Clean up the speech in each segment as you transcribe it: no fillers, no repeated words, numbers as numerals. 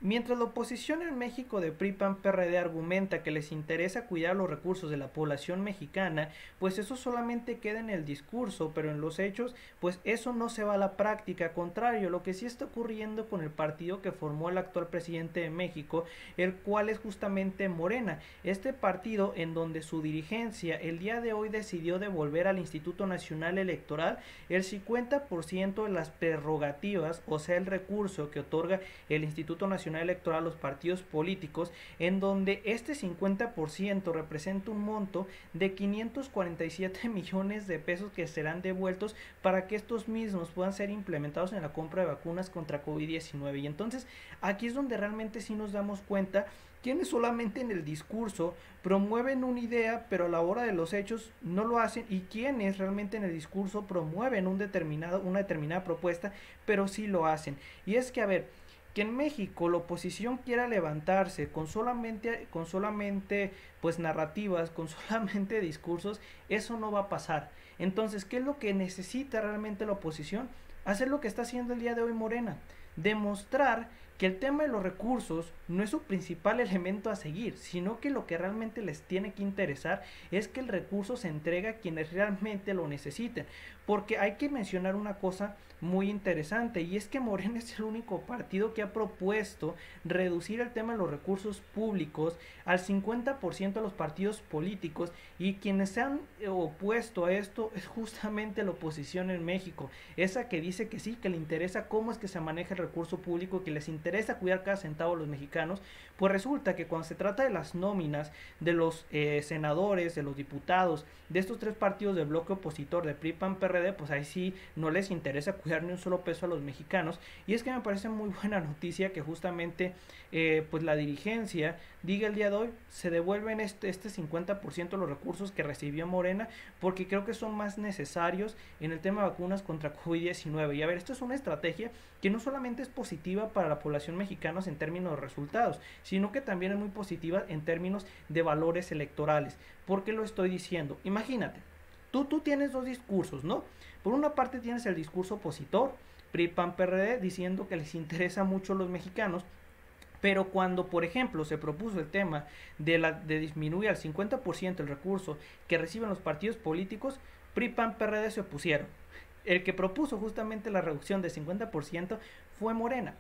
Mientras la oposición en México de PRI, PAN, PRD argumenta que les interesa cuidar los recursos de la población mexicana, pues eso solamente queda en el discurso, pero en los hechos, pues eso no se va a la práctica. Contrario, lo que sí está ocurriendo con el partido que formó el actual presidente de México, el cual es justamente Morena. Este partido en donde su dirigencia el día de hoy decidió devolver al Instituto Nacional Electoral el 50% de las prerrogativas, o sea, el recurso que otorga el Instituto Nacional Electoral a los partidos políticos, en donde este 50% representa un monto de 547 millones de pesos que serán devueltos para que estos mismos puedan ser implementados en la compra de vacunas contra COVID-19. Y entonces aquí es donde realmente sí nos damos cuenta quienes solamente en el discurso promueven una idea, pero a la hora de los hechos no lo hacen, y quienes realmente en el discurso promueven una determinada propuesta, pero sí lo hacen. Y es que, a ver, que en México la oposición quiera levantarse con solamente pues narrativas, con solamente discursos, eso no va a pasar. Entonces, ¿qué es lo que necesita realmente la oposición? Hacer lo que está haciendo el día de hoy Morena, demostrar que el tema de los recursos no es su principal elemento a seguir, sino que lo que realmente les tiene que interesar es que el recurso se entregue a quienes realmente lo necesiten. Porque hay que mencionar una cosa muy interesante, y es que Morena es el único partido que ha propuesto reducir el tema de los recursos públicos al 50% de los partidos políticos, y quienes se han opuesto a esto es justamente la oposición en México, esa que dice que sí, que le interesa cómo es que se maneja el recurso público, que les interesa cuidar cada centavo a los mexicanos. Pues resulta que cuando se trata de las nóminas de los senadores, de los diputados, de estos tres partidos del bloque opositor, de PRI, PAN, PRD, pues ahí sí no les interesa cuidar ni un solo peso a los mexicanos. Y es que me parece muy buena noticia que justamente pues la dirigencia diga el día de hoy se devuelven este 50% de los recursos que recibió Morena, porque creo que son más necesarios en el tema de vacunas contra COVID-19. Y a ver, esto es una estrategia que no solamente es positiva para la población mexicana en términos de resultados, sino que también es muy positiva en términos de valores electorales. ¿Por qué lo estoy diciendo? Imagínate, tú tienes dos discursos, ¿no? Por una parte tienes el discurso opositor, PRI, PAN, PRD, diciendo que les interesa mucho a los mexicanos, pero cuando, por ejemplo, se propuso el tema de disminuir al 50% el recurso que reciben los partidos políticos, PRI, PAN, PRD se opusieron. El que propuso justamente la reducción de 50% fue Morena.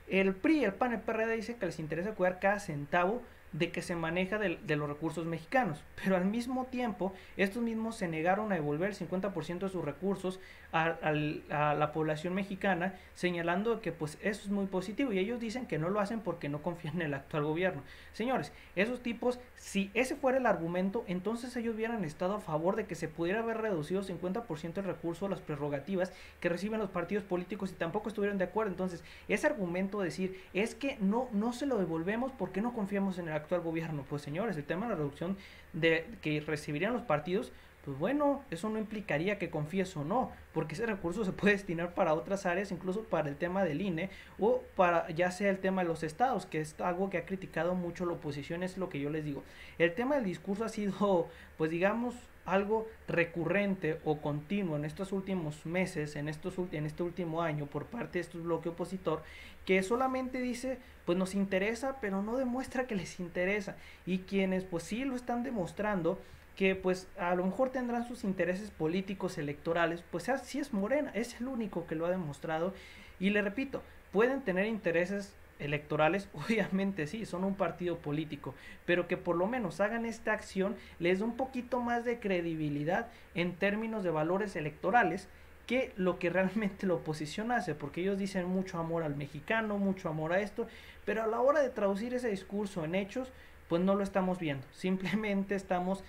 El PRI, el PAN, el PRD dice que les interesa cuidar cada centavo de que se maneja de los recursos mexicanos, pero al mismo tiempo estos mismos se negaron a devolver el 50% de sus recursos a la población mexicana, señalando que pues eso es muy positivo, y ellos dicen que no lo hacen porque no confían en el actual gobierno. Señores, esos tipos, si ese fuera el argumento, entonces ellos hubieran estado a favor de que se pudiera haber reducido 50% el recurso a las prerrogativas que reciben los partidos políticos, y tampoco estuvieron de acuerdo. Entonces ese argumento de decir es que no se lo devolvemos porque no confiamos en el actual gobierno, pues señores, el tema de la reducción que recibirían los partidos, pues bueno, eso no implicaría que confíes o no, porque ese recurso se puede destinar para otras áreas, incluso para el tema del INE, o para ya sea el tema de los estados, que es algo que ha criticado mucho la oposición. Es lo que yo les digo, el tema del discurso ha sido, pues digamos, algo recurrente o continuo en estos últimos meses, en este último año, por parte de este bloque opositor, que solamente dice pues nos interesa, pero no demuestra que les interesa. Y quienes pues sí lo están demostrando, que pues a lo mejor tendrán sus intereses políticos electorales, pues así es Morena, es el único que lo ha demostrado. Y le repito, pueden tener intereses electorales, obviamente sí, son un partido político, pero que por lo menos hagan esta acción les da un poquito más de credibilidad en términos de valores electorales que lo que realmente la oposición hace, porque ellos dicen mucho amor al mexicano, mucho amor a esto, pero a la hora de traducir ese discurso en hechos, pues no lo estamos viendo, simplemente estamos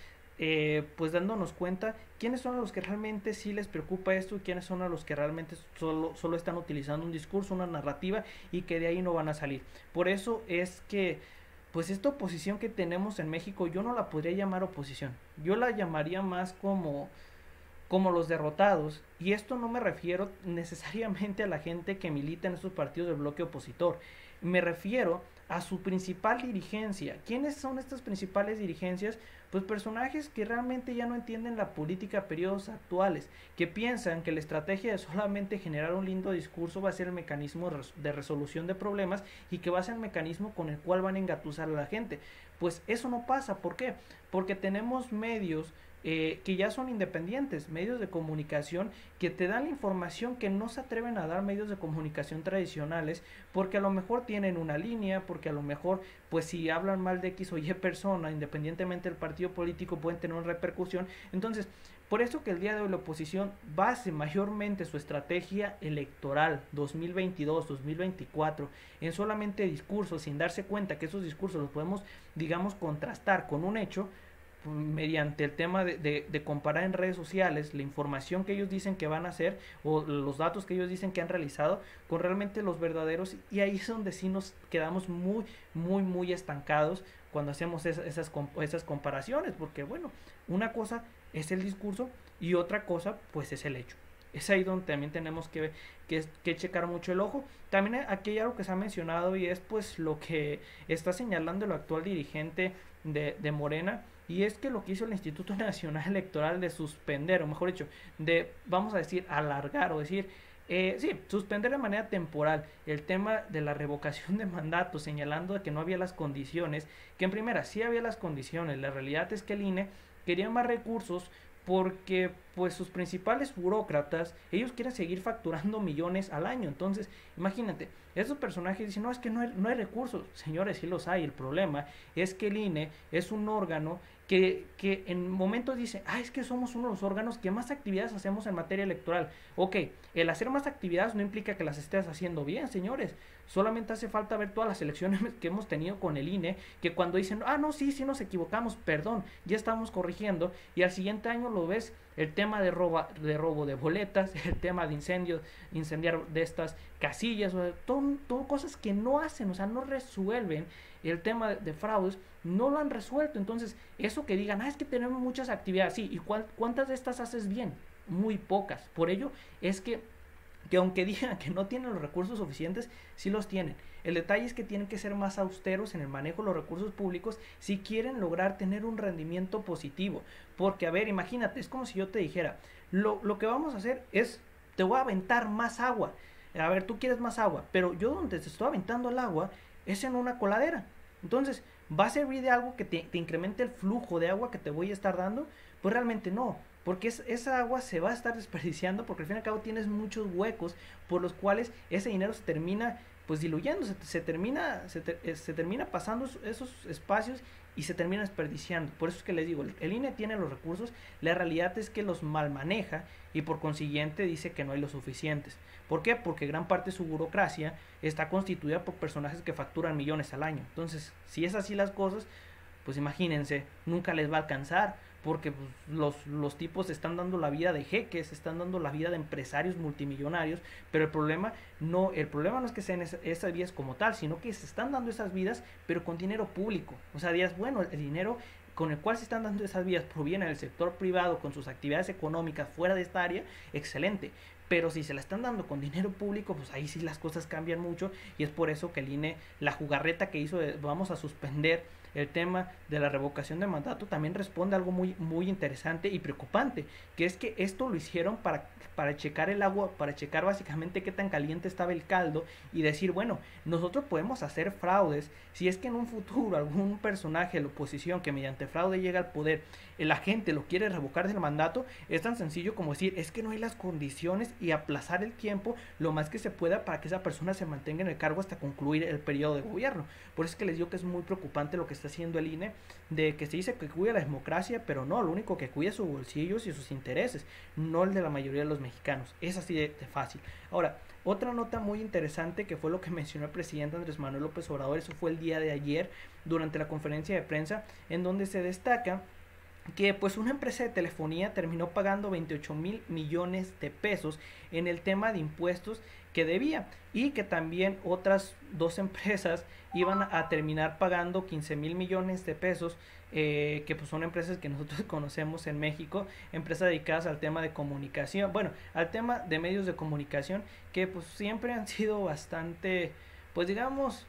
pues dándonos cuenta quiénes son los que realmente sí les preocupa esto, y quiénes son a los que realmente solo están utilizando un discurso, una narrativa, y que de ahí no van a salir. Por eso es que pues esta oposición que tenemos en México yo no la podría llamar oposición, yo la llamaría más como los derrotados, y esto no me refiero necesariamente a la gente que milita en estos partidos del bloque opositor, me refiero a su principal dirigencia. ¿Quiénes son estas principales dirigencias? Pues personajes que realmente ya no entienden la política a periodos actuales, que piensan que la estrategia de solamente generar un lindo discurso va a ser el mecanismo de resolución de problemas y que va a ser el mecanismo con el cual van a engatusar a la gente. Pues eso no pasa. ¿Por qué? Porque tenemos medios que ya son independientes, medios de comunicación que te dan la información que no se atreven a dar medios de comunicación tradicionales, porque a lo mejor tienen una línea, porque a lo mejor, pues si hablan mal de X o Y persona, independientemente del partido político, pueden tener una repercusión. Entonces, por eso que el día de hoy la oposición base mayormente su estrategia electoral 2022-2024 en solamente discursos, sin darse cuenta que esos discursos los podemos, digamos, contrastar con un hecho, mediante el tema de comparar en redes sociales la información que ellos dicen que van a hacer o los datos que ellos dicen que han realizado con realmente los verdaderos, y ahí es donde sí nos quedamos muy estancados cuando hacemos esas comparaciones, porque bueno, una cosa es el discurso y otra cosa pues es el hecho. Es ahí donde también tenemos que checar mucho el ojo. También aquí hay algo que se ha mencionado y es pues lo que está señalando el actual dirigente de Morena, y es que lo que hizo el Instituto Nacional Electoral de suspender, o mejor dicho, de, vamos a decir, alargar, o decir, sí, suspender de manera temporal el tema de la revocación de mandato, señalando que no había las condiciones, que en primera sí había las condiciones. La realidad es que el INE quería más recursos porque pues sus principales burócratas, ellos quieren seguir facturando millones al año. Entonces, imagínate, esos personajes dicen, no, es que no hay recursos. Señores, sí los hay. El problema es que el INE es un órgano que en momentos dice, es que somos uno de los órganos que más actividades hacemos en materia electoral. Ok, el hacer más actividades no implica que las estés haciendo bien, señores. Solamente hace falta ver todas las elecciones que hemos tenido con el INE, que cuando dicen, no, sí nos equivocamos, perdón, ya estamos corrigiendo, y al siguiente año lo ves, el tema de robo de boletas, el tema de incendiar de estas casillas, todo cosas que no hacen, o sea, no resuelven el tema de fraudes, no lo han resuelto. Entonces, eso que digan, es que tenemos muchas actividades, sí, ¿y cuántas de estas haces bien? Muy pocas. Por ello es que aunque digan que no tienen los recursos suficientes, sí los tienen. El detalle es que tienen que ser más austeros en el manejo de los recursos públicos si quieren lograr tener un rendimiento positivo. Porque, a ver, imagínate, es como si yo te dijera, lo que vamos a hacer es, te voy a aventar más agua. A ver, tú quieres más agua, pero yo donde te estoy aventando el agua es en una coladera. Entonces, ¿va a servir de algo que te incremente el flujo de agua que te voy a estar dando? Pues realmente no, porque esa agua se va a estar desperdiciando, porque al fin y al cabo tienes muchos huecos por los cuales ese dinero se termina pues diluyendo, se termina pasando esos espacios y se termina desperdiciando. Por eso es que les digo, el INE tiene los recursos, la realidad es que los mal maneja y por consiguiente dice que no hay los suficientes. ¿Por qué? Porque gran parte de su burocracia está constituida por personajes que facturan millones al año. Entonces, si es así las cosas, pues imagínense, nunca les va a alcanzar, porque pues, los tipos están dando la vida de jeques, están dando la vida de empresarios multimillonarios, pero el problema no es que sean esas vidas como tal, sino que se están dando esas vidas, pero con dinero público. O sea, dirás, bueno, el dinero con el cual se están dando esas vidas proviene del sector privado con sus actividades económicas fuera de esta área, excelente. Pero si se la están dando con dinero público, pues ahí sí las cosas cambian mucho, y es por eso que el INE, la jugarreta que hizo de vamos a suspender el tema de la revocación de mandato, también responde a algo muy interesante y preocupante, que es que esto lo hicieron para checar el agua, para checar básicamente qué tan caliente estaba el caldo y decir, bueno, nosotros podemos hacer fraudes si es que en un futuro algún personaje de la oposición que mediante fraude llega al poder, la gente lo quiere revocar del mandato. Es tan sencillo como decir, es que no hay las condiciones, y aplazar el tiempo lo más que se pueda para que esa persona se mantenga en el cargo hasta concluir el periodo de gobierno. Por eso es que les digo que es muy preocupante lo que está haciendo el INE, de que se dice que cuida la democracia, pero no, lo único que cuida es sus bolsillos y sus intereses, no el de la mayoría de los mexicanos. Es así de fácil. Ahora, otra nota muy interesante que fue lo que mencionó el presidente Andrés Manuel López Obrador, eso fue el día de ayer durante la conferencia de prensa, en donde se destaca que pues una empresa de telefonía terminó pagando 28 mil millones de pesos en el tema de impuestos que debía, y que también otras dos empresas iban a terminar pagando 15 mil millones de pesos, que pues son empresas que nosotros conocemos en México, empresas dedicadas al tema de comunicación, bueno, al tema de medios de comunicación, que pues siempre han sido bastante, pues digamos,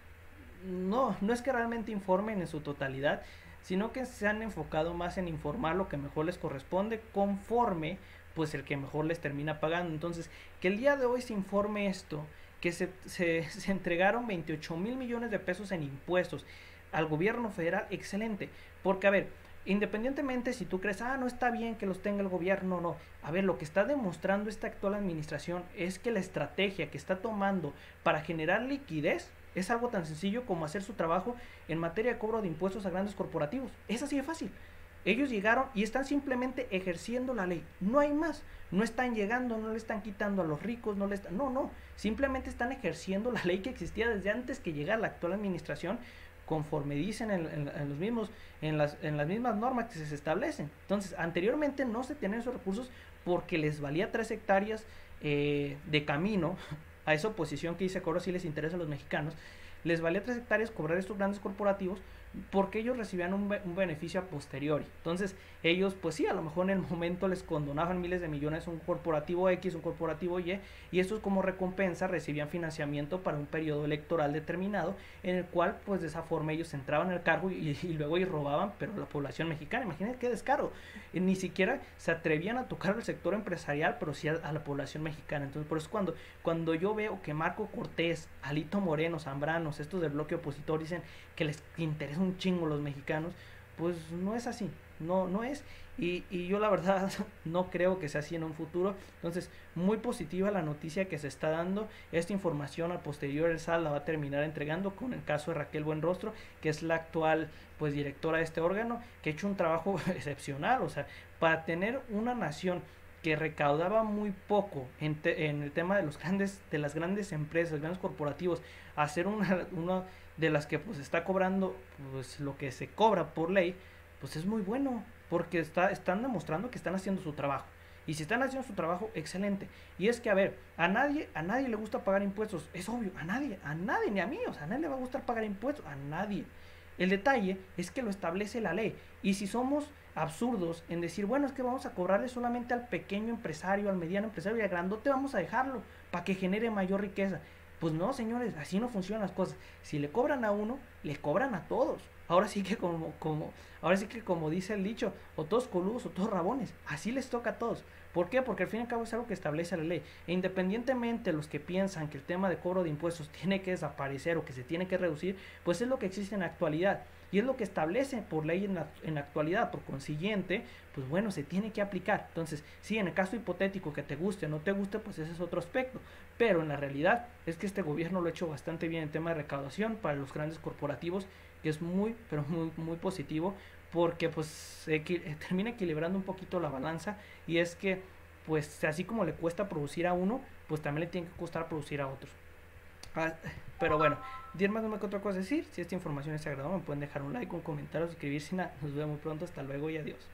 no es que realmente informen en su totalidad, sino que se han enfocado más en informar lo que mejor les corresponde conforme pues el que mejor les termina pagando. Entonces, que el día de hoy se informe esto, que se entregaron 28 mil millones de pesos en impuestos al gobierno federal, excelente. Porque, a ver, independientemente si tú crees, no está bien que los tenga el gobierno o no, a ver, lo que está demostrando esta actual administración es que la estrategia que está tomando para generar liquidez es algo tan sencillo como hacer su trabajo en materia de cobro de impuestos a grandes corporativos. Es así de fácil. Ellos llegaron y están simplemente ejerciendo la ley. No hay más. No están llegando, no le están quitando a los ricos, no le están... No, no. Simplemente están ejerciendo la ley que existía desde antes que llegara la actual administración, conforme dicen los mismos, en las mismas normas que se establecen. Entonces, anteriormente no se tenían esos recursos porque les valía 3 hectáreas de camino a esa oposición que dice que ahora sí les interesa a los mexicanos, les valía 3 hectáreas cobrar estos grandes corporativos porque ellos recibían un beneficio a posteriori. Entonces, ellos, pues sí, a lo mejor en el momento les condonaban miles de millones un corporativo X, un corporativo y estos como recompensa recibían financiamiento para un periodo electoral determinado, en el cual, pues de esa forma ellos entraban al cargo y luego y robaban, pero la población mexicana, imagínense qué descaro. Ni siquiera se atrevían a tocar el sector empresarial, pero sí a la población mexicana. Entonces, por eso cuando yo veo que Marco Cortés, Alito Moreno, Zambranos, estos del bloque opositor dicen que les interesa un chingo los mexicanos, pues no es así, no es, y yo la verdad no creo que sea así en un futuro. Entonces, muy positiva la noticia que se está dando. Esta información a posterior el SAT la va a terminar entregando con el caso de Raquel Buenrostro, que es la actual pues directora de este órgano, que ha hecho un trabajo excepcional. O sea, para tener una nación que recaudaba muy poco en el tema de las grandes empresas, grandes corporativos, hacer una de las que pues está cobrando pues lo que se cobra por ley, pues es muy bueno, porque están demostrando que están haciendo su trabajo. Y si están haciendo su trabajo, excelente. Y es que, a ver, a nadie le gusta pagar impuestos, es obvio, a nadie, ni a mí, o sea, a nadie le va a gustar pagar impuestos, a nadie. El detalle es que lo establece la ley. Y si somos absurdos en decir, bueno, es que vamos a cobrarle solamente al pequeño empresario, al mediano empresario y al grandote vamos a dejarlo para que genere mayor riqueza. Pues no, señores, así no funcionan las cosas. Si le cobran a uno, le cobran a todos. Ahora sí que como dice el dicho, o todos coludos o todos rabones. Así les toca a todos. ¿Por qué? Porque al fin y al cabo es algo que establece la ley. E independientemente de los que piensan que el tema de cobro de impuestos tiene que desaparecer o que se tiene que reducir, pues es lo que existe en la actualidad. Y es lo que establece por ley en la actualidad. Por consiguiente, pues bueno, se tiene que aplicar. Entonces, sí, en el caso hipotético que te guste o no te guste, pues ese es otro aspecto. Pero en la realidad es que este gobierno lo ha hecho bastante bien en tema de recaudación para los grandes corporativos, que es muy, pero muy, muy positivo, porque pues termina equilibrando un poquito la balanza. Y es que, pues así como le cuesta producir a uno, pues también le tiene que costar producir a otros. Ah, pero bueno, más no me queda otra cosa decir. Si esta información les agradó, me pueden dejar un like, un comentario, suscribirse. Nos vemos muy pronto. Hasta luego y adiós.